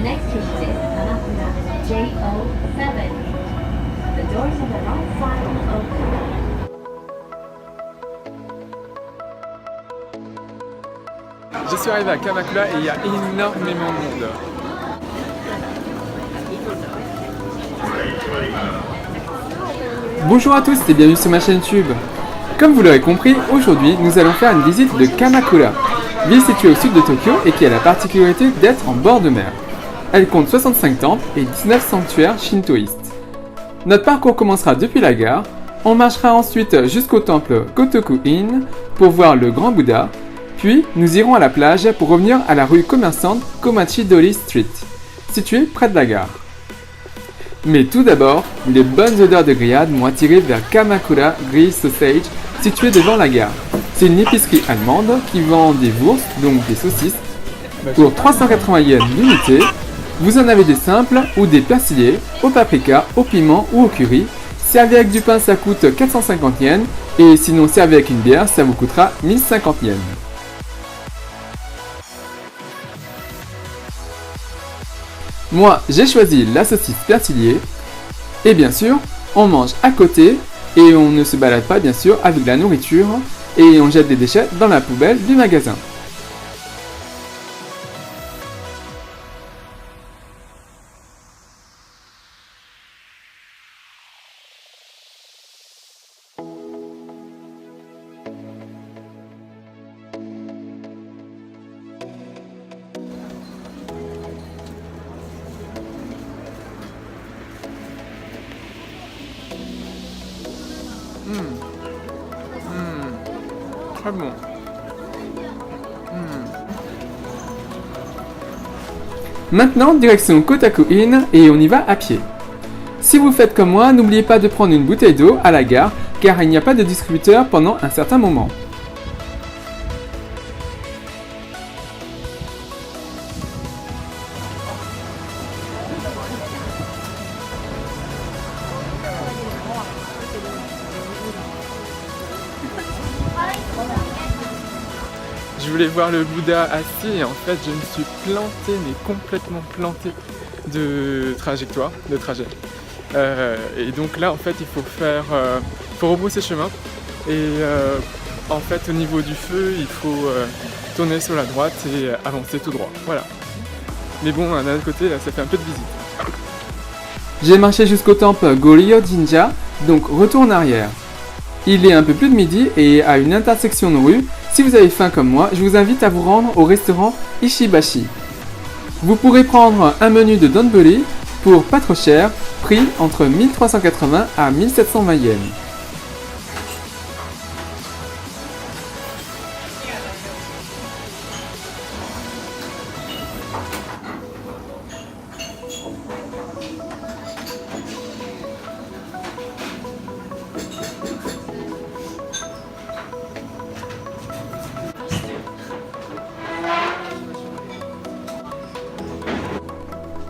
next station is Kamakura JO7. The doors on the right side will open. Je suis arrivé à Kamakura et il y a énormément de monde. Bonjour à tous et bienvenue sur ma chaîne YouTube. Comme vous l'aurez compris, aujourd'hui nous allons faire une visite de Kamakura, ville située au sud de Tokyo et qui a la particularité d'être en bord de mer. Elle compte 65 temples et 19 sanctuaires shintoïstes. Notre parcours commencera depuis la gare, on marchera ensuite jusqu'au temple Gotoku-in pour voir le grand Bouddha, puis nous irons à la plage pour revenir à la rue commerçante Komachi-dori Street, située près de la gare. Mais tout d'abord, les bonnes odeurs de grillade m'ont attiré vers Kamakura Grill Sausage, située devant la gare. C'est une épicerie allemande qui vend des wursts, donc des saucisses, pour 380 yens l'unité. Vous en avez des simples ou des persillés, au paprika, au piment ou au curry. Servi avec du pain, ça coûte 450 yens, et sinon servi avec une bière, ça vous coûtera 1050 yens. Moi, j'ai choisi la saucisse persillée. Et bien sûr, on mange à côté et on ne se balade pas bien sûr avec la nourriture et on jette des déchets dans la poubelle du magasin. Très bon. Maintenant, direction Kotaku-in et on y va à pied. Si vous faites comme moi, n'oubliez pas de prendre une bouteille d'eau à la gare car il n'y a pas de distributeur pendant un certain moment. Je voulais voir le Bouddha assis et en fait je me suis planté, mais complètement planté de trajet. Et donc là en fait il faut rebrousser chemin et en fait au niveau du feu il faut tourner sur la droite et avancer tout droit. Voilà. Mais bon d'un autre côté là ça fait un peu de visite. J'ai marché jusqu'au temple Goryo Jinja, donc retour en arrière. Il est un peu plus de midi et à une intersection de rue. Si vous avez faim comme moi, je vous invite à vous rendre au restaurant Ishibashi. Vous pourrez prendre un menu de donburi pour pas trop cher, prix entre 1380 à 1720 yens.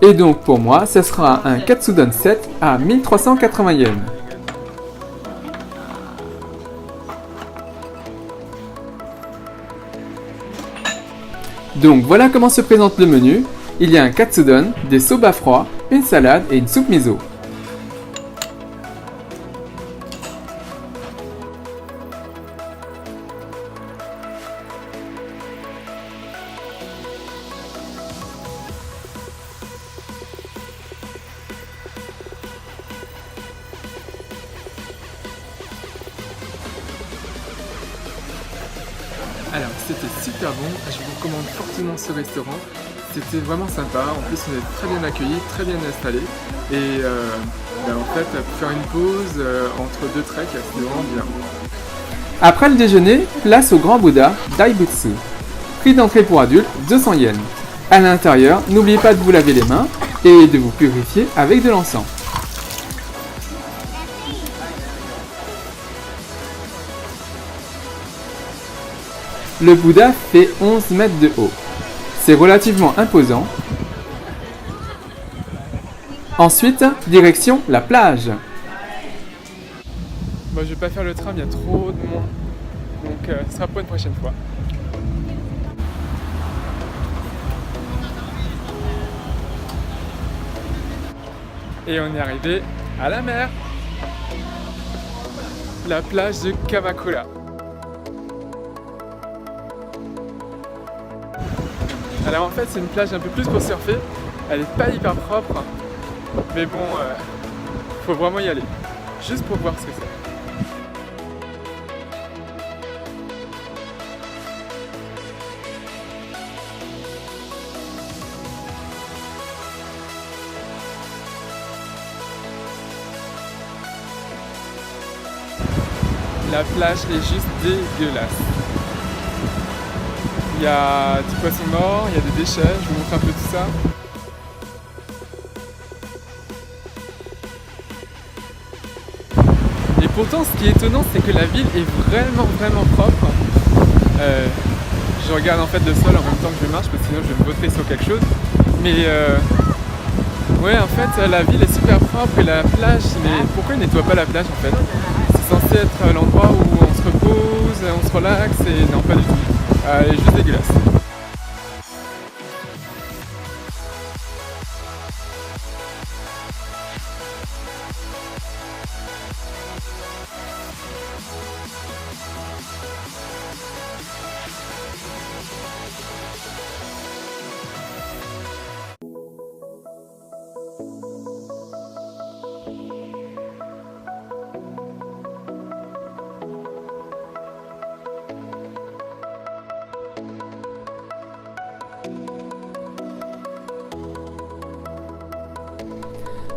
Et donc pour moi, ça sera un Katsudon 7 à 1380 yens. Donc voilà comment se présente le menu. Il y a un Katsudon, des soba froids, une salade et une soupe miso. Alors c'était super bon, je vous recommande fortement ce restaurant, c'était vraiment sympa, en plus on est très bien accueillis, très bien installés et en fait pour faire une pause entre deux treks c'est vraiment bien. Après le déjeuner, place au grand Bouddha Daibutsu. Prix d'entrée pour adultes 200 yens. À l'intérieur, n'oubliez pas de vous laver les mains et de vous purifier avec de l'encens. Le Bouddha fait 11 mètres de haut. C'est relativement imposant. Ensuite, direction la plage. Bon, je vais pas faire le tram, il y a trop de monde. Donc, ce sera pour une prochaine fois. Et on est arrivé à la mer. La plage de Kamakura. Alors en fait c'est une plage un peu plus pour surfer. Elle est pas hyper propre. Mais bon, faut vraiment y aller. Juste pour voir ce que c'est. La plage est juste dégueulasse. Il y a des poissons morts, il y a des déchets, je vous montre un peu tout ça. Et pourtant ce qui est étonnant c'est que la ville est vraiment propre. Je regarde en fait le sol en même temps que je marche parce que sinon je vais me botter sur quelque chose. Mais ouais en fait la ville est super propre et la plage, mais pourquoi ils nettoient pas la plage en fait? C'est censé être l'endroit où on se repose, on se relaxe et non pas du tout. Elle est juste dégueulasse.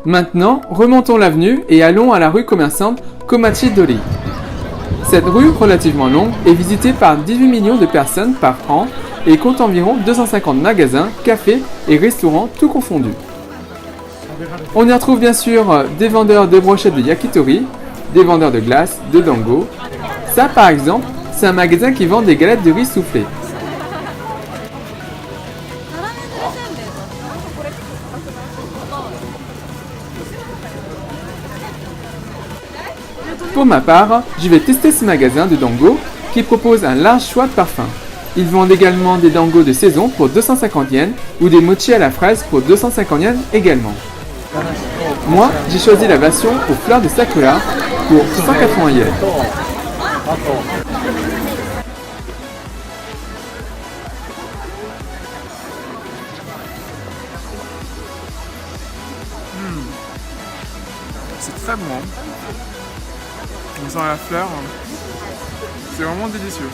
Maintenant, remontons l'avenue et allons à la rue commerçante Komachi-dori. Cette rue, relativement longue, est visitée par 18 millions de personnes par an et compte environ 250 magasins, cafés et restaurants tout confondus. On y retrouve bien sûr des vendeurs de brochettes de yakitori, des vendeurs de glace, de dango. Ça par exemple, c'est un magasin qui vend des galettes de riz soufflées. Pour ma part, je vais tester ce magasin de dango qui propose un large choix de parfums. Ils vendent également des dangos de saison pour 250 yens ou des mochis à la fraise pour 250 yens également. Moi, j'ai choisi la version aux fleurs de sakura pour 180 yens. C'est très bon. On sent la fleur. C'est vraiment délicieux.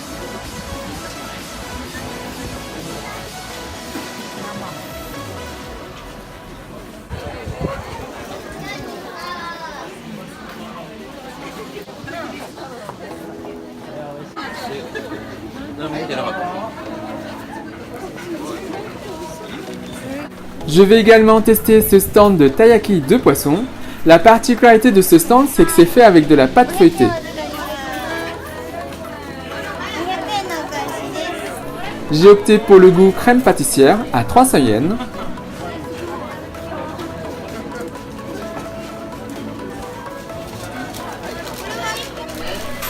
Je vais également tester ce stand de taiyaki de poisson. La particularité de ce stand, c'est que c'est fait avec de la pâte feuilletée. J'ai opté pour le goût crème pâtissière à 300 yens.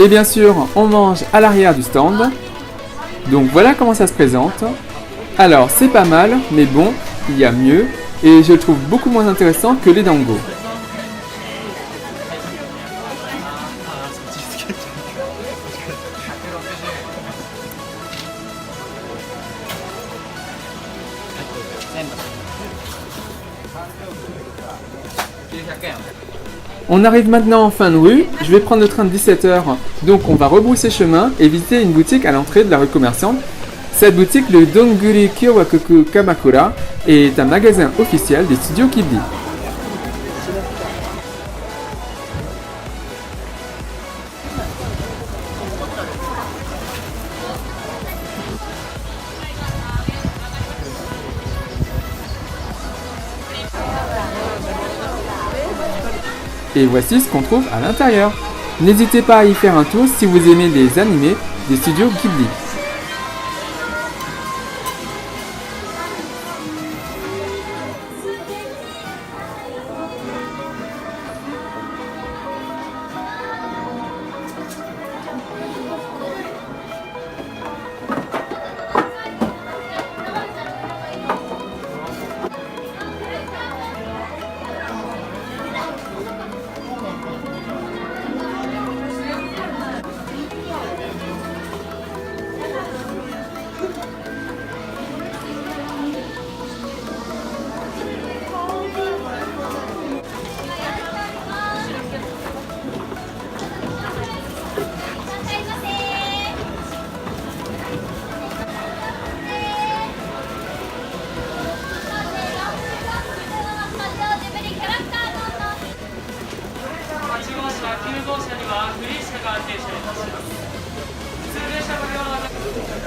Et bien sûr, on mange à l'arrière du stand. Donc voilà comment ça se présente. Alors c'est pas mal, mais bon, il y a mieux. Et je le trouve beaucoup moins intéressant que les dangos. On arrive maintenant en fin de rue, je vais prendre le train de 17h, donc on va rebrousser chemin et visiter une boutique à l'entrée de la rue commerçante. Cette boutique, le Donguri Kyowakuku Kamakura, est un magasin officiel des studios Ghibli. Et voici ce qu'on trouve à l'intérieur. N'hésitez pas à y faire un tour si vous aimez les animés des studios Ghibli.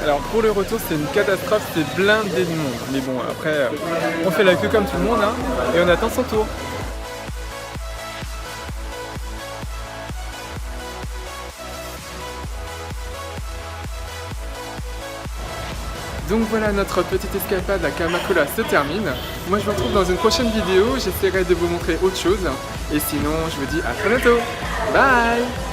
Alors pour le retour c'est une catastrophe, c'est blindé de monde. Mais bon après on fait la queue comme tout le monde hein, et on attend son tour. Donc voilà, notre petite escapade à Kamakura se termine. Moi je vous retrouve dans une prochaine vidéo, j'essaierai de vous montrer autre chose. Et sinon je vous dis à très bientôt. Bye.